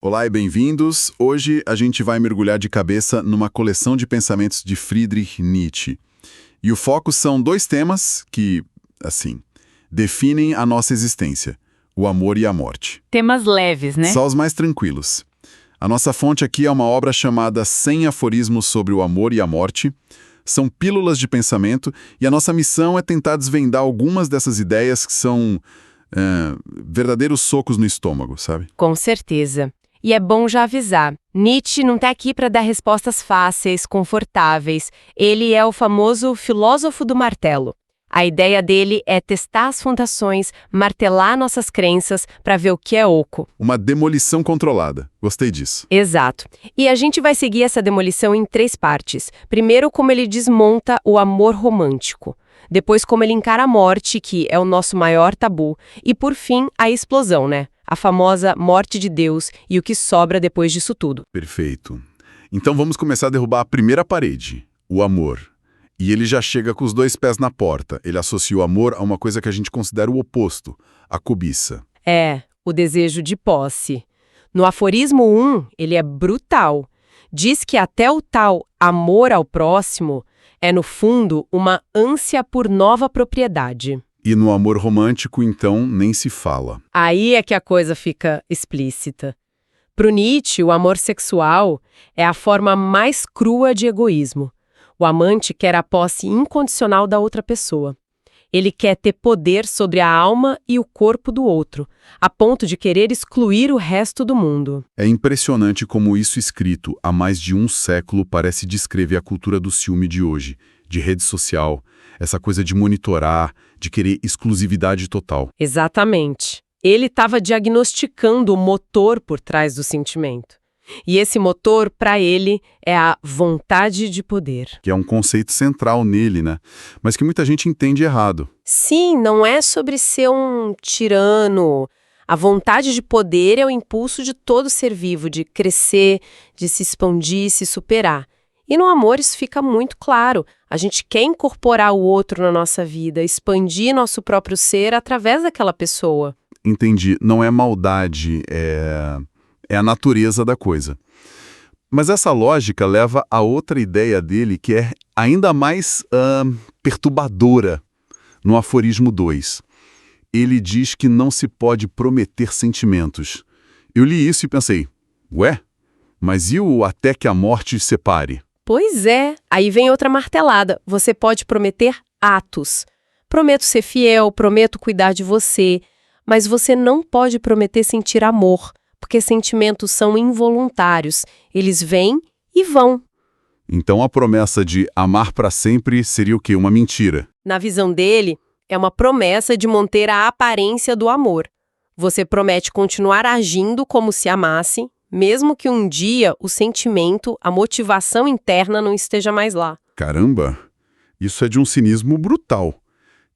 Olá e bem-vindos. Hoje a gente vai mergulhar de cabeça numa coleção de pensamentos de Friedrich Nietzsche. E o foco são dois temas que, definem a nossa existência: o amor e a morte. Temas leves, né? Só os mais tranquilos. A nossa fonte aqui é uma obra chamada 100 aforismos sobre o amor e a morte. São pílulas de pensamento e a nossa missão é tentar desvendar algumas dessas ideias que são verdadeiros socos no estômago, sabe? Com certeza. E é bom já avisar, Nietzsche não está aqui para dar respostas fáceis, confortáveis. Ele é o famoso filósofo do martelo. A ideia dele é testar as fundações, martelar nossas crenças para ver o que é oco. Uma demolição controlada. Gostei disso. Exato. E a gente vai seguir essa demolição em 3 partes. Primeiro, como ele desmonta o amor romântico. Depois, como ele encara a morte, que é o nosso maior tabu. E, por fim, a explosão, né? A famosa morte de Deus e o que sobra depois disso tudo. Perfeito. Então vamos começar a derrubar a primeira parede, o amor. E ele já chega com os 2 pés na porta. Ele associa o amor a uma coisa que a gente considera o oposto, a cobiça. É, o desejo de posse. No aforismo 1, ele é brutal. Diz que até o tal amor ao próximo é, no fundo, uma ânsia por nova propriedade. E no amor romântico, então, nem se fala. Aí é que a coisa fica explícita. Para o Nietzsche, o amor sexual é a forma mais crua de egoísmo. O amante quer a posse incondicional da outra pessoa. Ele quer ter poder sobre a alma e o corpo do outro, a ponto de querer excluir o resto do mundo. É impressionante como isso escrito há mais de um século parece descrever a cultura do ciúme de hoje, de rede social, essa coisa de monitorar, de querer exclusividade total. Exatamente. Ele estava diagnosticando o motor por trás do sentimento. E esse motor, para ele, é a vontade de poder. Que é um conceito central nele, né? Mas que muita gente entende errado. Sim, não é sobre ser um tirano. A vontade de poder é o impulso de todo ser vivo, de crescer, de se expandir, se superar. E no amor isso fica muito claro. A gente quer incorporar o outro na nossa vida, expandir nosso próprio ser através daquela pessoa. Entendi. Não é maldade, é a natureza da coisa. Mas essa lógica leva a outra ideia dele que é ainda mais perturbadora no aforismo 2. Ele diz que não se pode prometer sentimentos. Eu li isso e pensei, ué, mas e o até que a morte separe? Pois é, aí vem outra martelada. Você pode prometer atos. Prometo ser fiel, prometo cuidar de você, mas você não pode prometer sentir amor, porque sentimentos são involuntários. Eles vêm e vão. Então a promessa de amar para sempre seria o quê? Uma mentira. Na visão dele, é uma promessa de manter a aparência do amor. Você promete continuar agindo como se amasse, mesmo que um dia o sentimento, a motivação interna não esteja mais lá. Caramba, isso é de um cinismo brutal.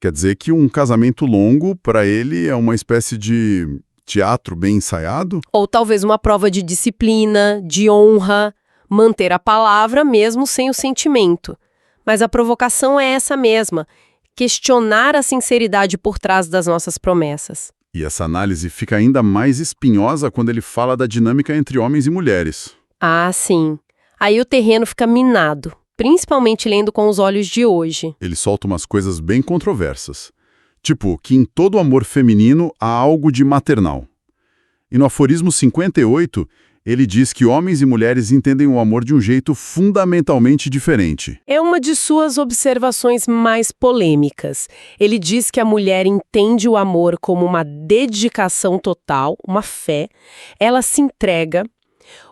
Quer dizer que um casamento longo, para ele, é uma espécie de teatro bem ensaiado? Ou talvez uma prova de disciplina, de honra, manter a palavra mesmo sem o sentimento. Mas a provocação é essa mesma, questionar a sinceridade por trás das nossas promessas. E essa análise fica ainda mais espinhosa quando ele fala da dinâmica entre homens e mulheres. Ah, sim. Aí o terreno fica minado, principalmente lendo com os olhos de hoje. Ele solta umas coisas bem controversas. Tipo, que em todo amor feminino há algo de maternal. E no aforismo 58, ele diz que homens e mulheres entendem o amor de um jeito fundamentalmente diferente. É uma de suas observações mais polêmicas. Ele diz que a mulher entende o amor como uma dedicação total, uma fé. Ela se entrega.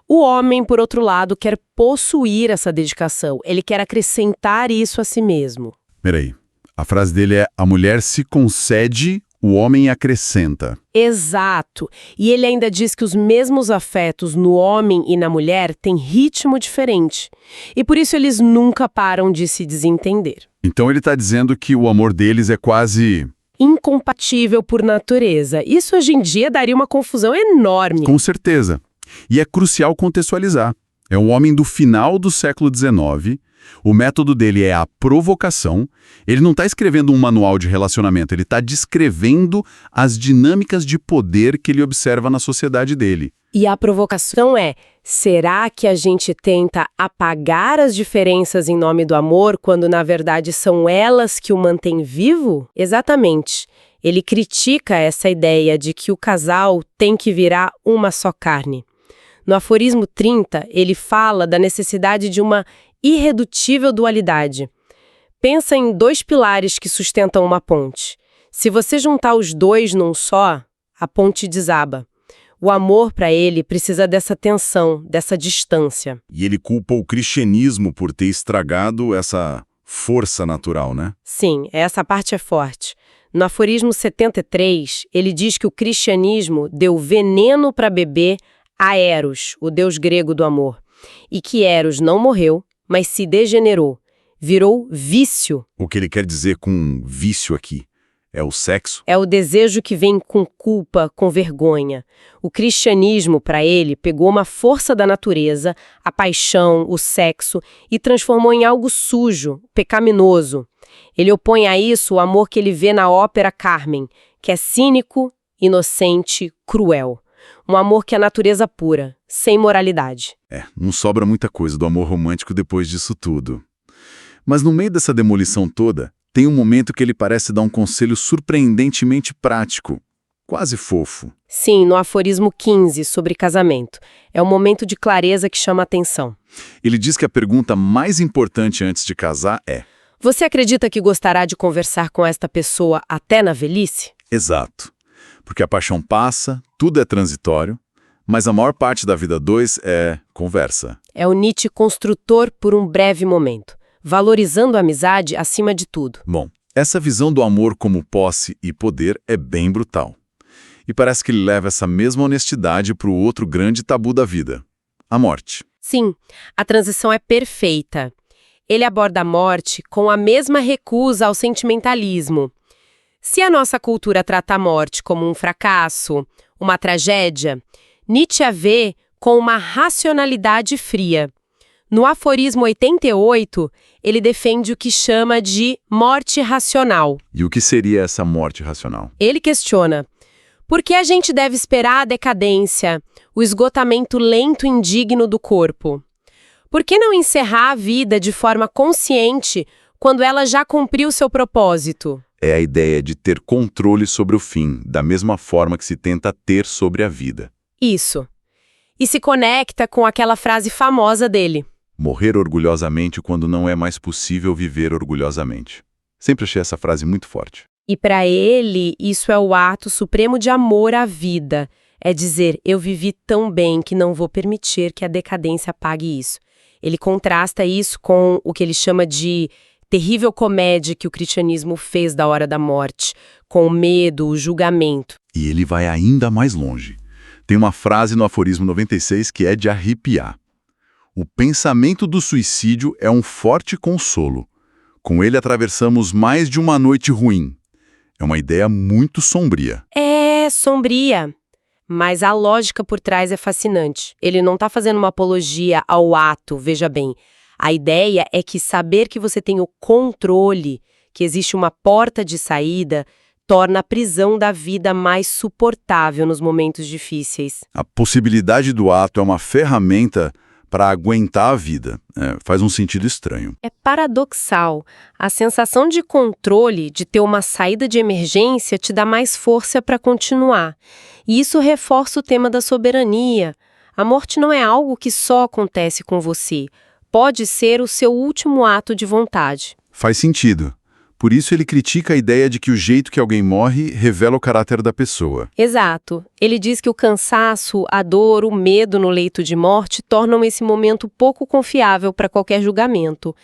O homem, por outro lado, quer possuir essa dedicação. Ele quer acrescentar isso a si mesmo. Peraí. A frase dele é: a mulher se concede, o homem acrescenta. Exato. E ele ainda diz que os mesmos afetos no homem e na mulher têm ritmo diferente. E por isso eles nunca param de se desentender. Então ele está dizendo que o amor deles é quase incompatível por natureza. Isso hoje em dia daria uma confusão enorme. Com certeza. E é crucial contextualizar. É um homem do final do século XIX O método dele é a provocação. Ele não está escrevendo um manual de relacionamento, ele está descrevendo as dinâmicas de poder que ele observa na sociedade dele. E a provocação é: será que a gente tenta apagar as diferenças em nome do amor, quando na verdade são elas que o mantêm vivo? Exatamente. Ele critica essa ideia de que o casal tem que virar uma só carne. No aforismo 30, ele fala da necessidade de uma irredutível dualidade. Pensa em dois pilares que sustentam uma ponte. Se você juntar os dois num só, a ponte desaba. O amor, para ele, precisa dessa tensão, dessa distância. E ele culpa o cristianismo por ter estragado essa força natural, né? Sim, essa parte é forte. No aforismo 73, ele diz que o cristianismo deu veneno para beber a Eros, o deus grego do amor, e que Eros não morreu, mas se degenerou, virou vício. O que ele quer dizer com vício aqui? É o sexo? É o desejo que vem com culpa, com vergonha. O cristianismo, para ele, pegou uma força da natureza, a paixão, o sexo, e transformou em algo sujo, pecaminoso. Ele opõe a isso o amor que ele vê na ópera Carmen, que é cínico, inocente, cruel. Um amor que é natureza pura, sem moralidade. Não sobra muita coisa do amor romântico depois disso tudo. Mas no meio dessa demolição toda, tem um momento que ele parece dar um conselho surpreendentemente prático, quase fofo. Sim, no aforismo 15, sobre casamento. É um momento de clareza que chama a atenção. Ele diz que a pergunta mais importante antes de casar é: você acredita que gostará de conversar com esta pessoa até na velhice? Exato. Porque a paixão passa, tudo é transitório, mas a maior parte da vida dois é conversa. É o Nietzsche construtor por um breve momento, valorizando a amizade acima de tudo. Bom, essa visão do amor como posse e poder é bem brutal. E parece que ele leva essa mesma honestidade para o outro grande tabu da vida, a morte. Sim, a transição é perfeita. Ele aborda a morte com a mesma recusa ao sentimentalismo. Se a nossa cultura trata a morte como um fracasso, uma tragédia, Nietzsche a vê com uma racionalidade fria. No aforismo 88, ele defende o que chama de morte racional. E o que seria essa morte racional? Ele questiona: por que a gente deve esperar a decadência, o esgotamento lento e indigno do corpo? Por que não encerrar a vida de forma consciente quando ela já cumpriu seu propósito? É a ideia de ter controle sobre o fim, da mesma forma que se tenta ter sobre a vida. Isso. E se conecta com aquela frase famosa dele: morrer orgulhosamente quando não é mais possível viver orgulhosamente. Sempre achei essa frase muito forte. E para ele, isso é o ato supremo de amor à vida. É dizer: eu vivi tão bem que não vou permitir que a decadência apague isso. Ele contrasta isso com o que ele chama de terrível comédia que o cristianismo fez da hora da morte, com o medo, o julgamento. E ele vai ainda mais longe. Tem uma frase no aforismo 96 que é de arrepiar. O pensamento do suicídio é um forte consolo. Com ele atravessamos mais de uma noite ruim. É uma ideia muito sombria. É sombria, mas a lógica por trás é fascinante. Ele não está fazendo uma apologia ao ato, veja bem. A ideia é que saber que você tem o controle, que existe uma porta de saída, torna a prisão da vida mais suportável nos momentos difíceis. A possibilidade do ato é uma ferramenta para aguentar a vida. Faz um sentido estranho. É paradoxal. A sensação de controle, de ter uma saída de emergência, te dá mais força para continuar. E isso reforça o tema da soberania. A morte não é algo que só acontece com você. Pode ser o seu último ato de vontade. Faz sentido. Por isso ele critica a ideia de que o jeito que alguém morre revela o caráter da pessoa. Exato. Ele diz que o cansaço, a dor, o medo no leito de morte tornam esse momento pouco confiável para qualquer julgamento.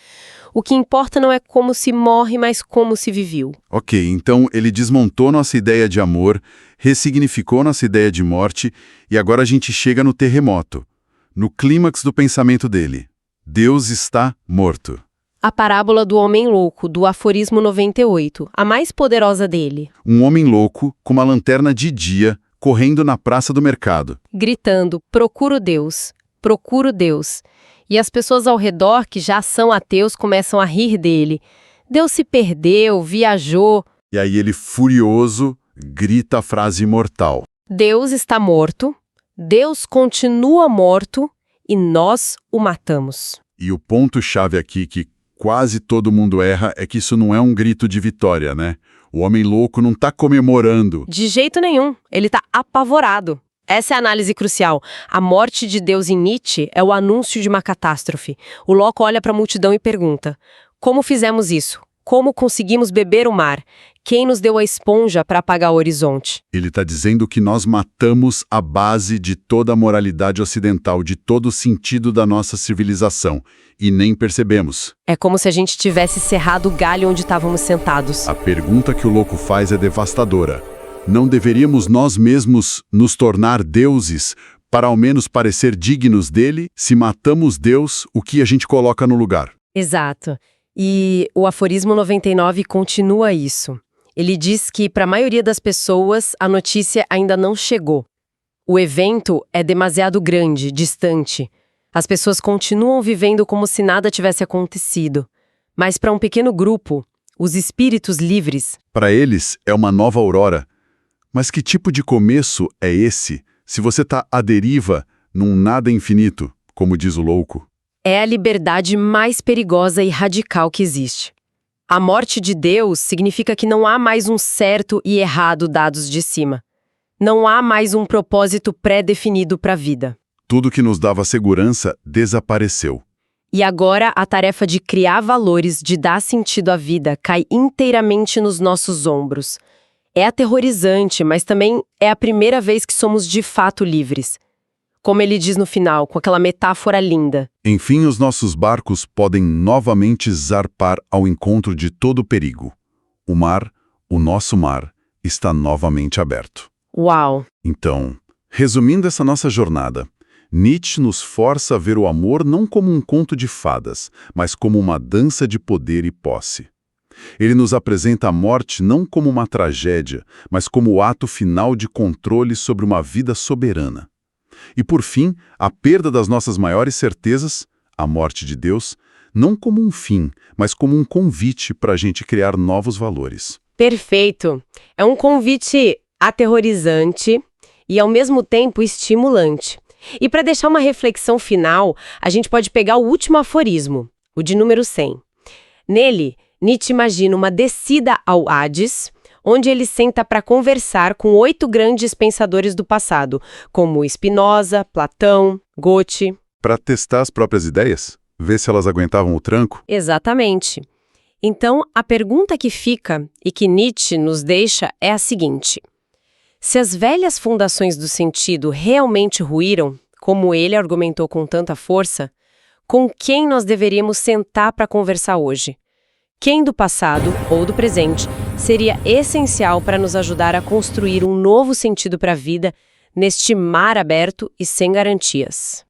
O que importa não é como se morre, mas como se viveu. Ok, então ele desmontou nossa ideia de amor, ressignificou nossa ideia de morte e agora a gente chega no terremoto, no clímax do pensamento dele. Deus está morto. A parábola do homem louco, do aforismo 98, a mais poderosa dele. Um homem louco, com uma lanterna de dia, correndo na praça do mercado. Gritando: procuro Deus, procuro Deus. E as pessoas ao redor, que já são ateus, começam a rir dele. Deus se perdeu, viajou. E aí ele, furioso, grita a frase imortal. Deus está morto, Deus continua morto e nós o matamos. E o ponto-chave aqui que quase todo mundo erra é que isso não é um grito de vitória, né? O homem louco não está comemorando. De jeito nenhum, ele está apavorado. Essa é a análise crucial. A morte de Deus em Nietzsche é o anúncio de uma catástrofe. O louco olha para a multidão e pergunta: como fizemos isso? Como conseguimos beber o mar? Quem nos deu a esponja para apagar o horizonte? Ele está dizendo que nós matamos a base de toda a moralidade ocidental, de todo o sentido da nossa civilização, e nem percebemos. É como se a gente tivesse cerrado o galho onde estávamos sentados. A pergunta que o louco faz é devastadora. Não deveríamos nós mesmos nos tornar deuses para ao menos parecer dignos dele? Se matamos Deus, o que a gente coloca no lugar? Exato. E o aforismo 99 continua isso. Ele diz que, para a maioria das pessoas, a notícia ainda não chegou. O evento é demasiado grande, distante. As pessoas continuam vivendo como se nada tivesse acontecido. Mas para um pequeno grupo, os espíritos livres... Para eles, é uma nova aurora. Mas que tipo de começo é esse, se você está à deriva num nada infinito, como diz o louco? É a liberdade mais perigosa e radical que existe. A morte de Deus significa que não há mais um certo e errado dados de cima. Não há mais um propósito pré-definido para a vida. Tudo que nos dava segurança desapareceu. E agora a tarefa de criar valores, de dar sentido à vida, cai inteiramente nos nossos ombros. É aterrorizante, mas também é a primeira vez que somos de fato livres. Como ele diz no final, com aquela metáfora linda. Enfim, os nossos barcos podem novamente zarpar ao encontro de todo o perigo. O mar, o nosso mar, está novamente aberto. Uau! Então, resumindo essa nossa jornada, Nietzsche nos força a ver o amor não como um conto de fadas, mas como uma dança de poder e posse. Ele nos apresenta a morte não como uma tragédia, mas como o ato final de controle sobre uma vida soberana. E, por fim, a perda das nossas maiores certezas, a morte de Deus, não como um fim, mas como um convite para a gente criar novos valores. Perfeito! É um convite aterrorizante e, ao mesmo tempo, estimulante. E para deixar uma reflexão final, a gente pode pegar o último aforismo, o de número 100. Nele, Nietzsche imagina uma descida ao Hades, onde ele senta para conversar com 8 grandes pensadores do passado, como Spinoza, Platão, Goethe. Para testar as próprias ideias? Ver se elas aguentavam o tranco? Exatamente. Então, a pergunta que fica e que Nietzsche nos deixa é a seguinte: se as velhas fundações do sentido realmente ruíram, como ele argumentou com tanta força, com quem nós deveríamos sentar para conversar hoje? Quem do passado ou do presente seria essencial para nos ajudar a construir um novo sentido para a vida neste mar aberto e sem garantias?